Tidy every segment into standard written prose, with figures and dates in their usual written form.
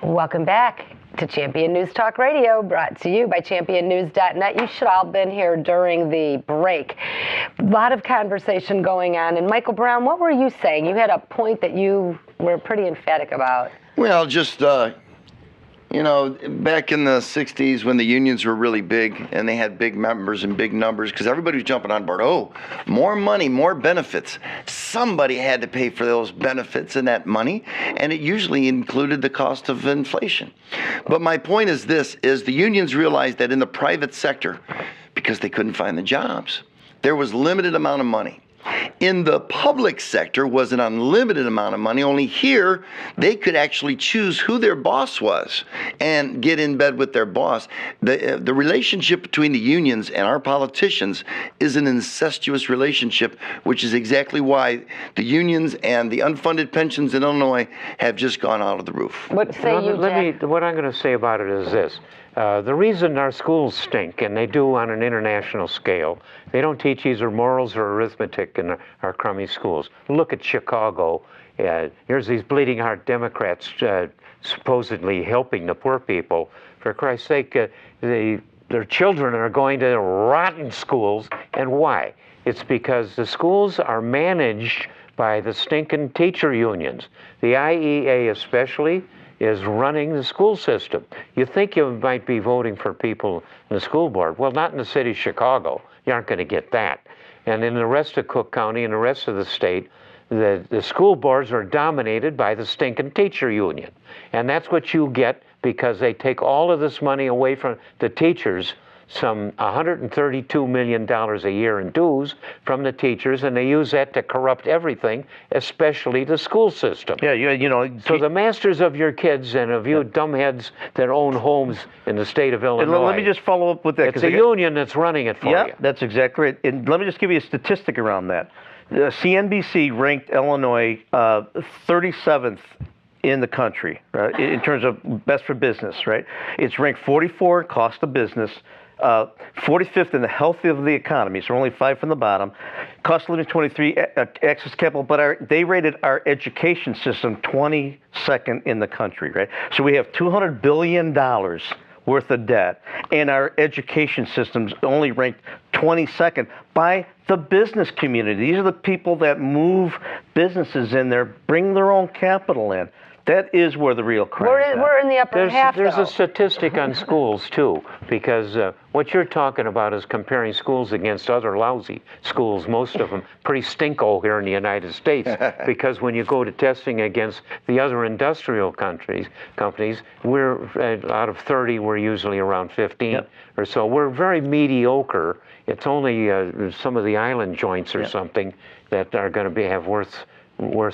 Welcome back to Champion News Talk Radio, brought to you by championnews.net. You should all have been here during the break. A lot of conversation going on. And Michael Brown, what were you saying? You had a point that you were pretty emphatic about. Well, just, back in the 60s when the unions were really big and they had big members and big numbers, because everybody was jumping on board. Oh, more money, more benefits. Somebody had to pay for those benefits and that money, and it usually included the cost of inflation. But my point is this, is the unions realized that in the private sector, because they couldn't find the jobs, there was limited amount of money. In the public sector was an unlimited amount of money, only here they could actually choose who their boss was and get in bed with their boss. The relationship between the unions and our politicians is an incestuous relationship, which is exactly why the unions and the unfunded pensions in Illinois have just gone out of the roof. What say you, Jack? What I'm going to say about it is this. The reason our schools stink, and they do on an international scale, they don't teach either morals or arithmetic in our crummy schools. Look at Chicago. Here's these bleeding heart Democrats supposedly helping the poor people. For Christ's sake, their children are going to rotten schools. And why? It's because the schools are managed by the stinking teacher unions. The IEA especially is running the school system. You think you might be voting for people in the school board. Well, not in the city of Chicago. You aren't going to get that. And in the rest of Cook County and the rest of the state, the school boards are dominated by the stinking teacher union. And that's what you get because they take all of this money away from the teachers, some $132 million a year in dues from the teachers, and they use that to corrupt everything, especially the school system. Yeah, So the masters of your kids and of you dumbheads that own homes in the state of Illinois. Let me just follow up with that. It's a union that's running it for you. Yeah, that's exactly right. And let me just give you a statistic around that. CNBC ranked Illinois 37th in the country in terms of best for business, right? It's ranked 44 in cost of business, 45th in the health of the economy, so only 5 from the bottom. Cost of living 23, access capital, but they rated our education system 22nd in the country, right? So we have $200 billion worth of debt, and our education system's only ranked 22nd by the business community. These are the people that move businesses in there, bring their own capital in. That is where the real crime is. We're in the upper half, There's though. a statistic on schools, too, because what you're talking about is comparing schools against other lousy schools, most of them pretty stinko here in the United States, because when you go to testing against the other industrial companies, we're, out of 30, we're usually around 15 or so. We're very mediocre. It's only some of the island joints or something that are going to have worse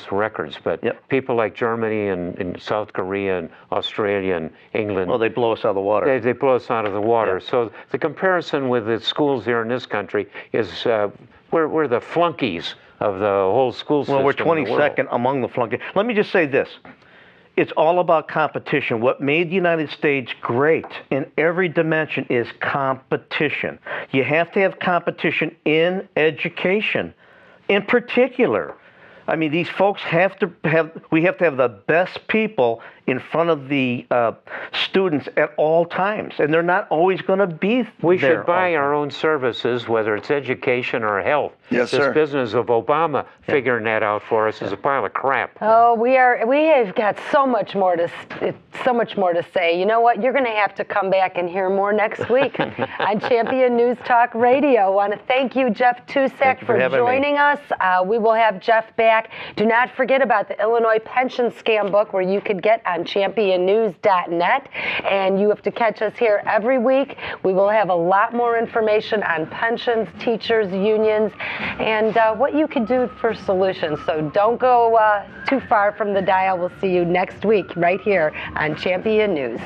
records, but people like Germany and South Korea and Australia and England, well, they blow us out of the water. They blow us out of the water. So the comparison with the schools here in this country is we're the flunkies of the whole school system. Well, we're 22nd among the flunkies. Let me just say this. It's all about competition. What made the United States great in every dimension is competition. You have to have competition in education, in particular. I mean, these folks we have to have the best people in front of the students at all times, and they're not always going to be there. We should buy our own services, whether it's education or health. Yes, this sir. business of Obama figuring that out for us is a pile of crap. Oh, we have got so much more to say. You know what? You're going to have to come back and hear more next week on Champion News Talk Radio. I want to thank you, Jeff Tucek, for joining us. We will have Jeff back. Do not forget about the Illinois Pension Scam book, where you could get on championnews.net, and you have to catch us here every week. We will have a lot more information on pensions, teachers, unions, and what you can do for solutions. So don't go too far from the dial. We'll see you next week right here on Champion News.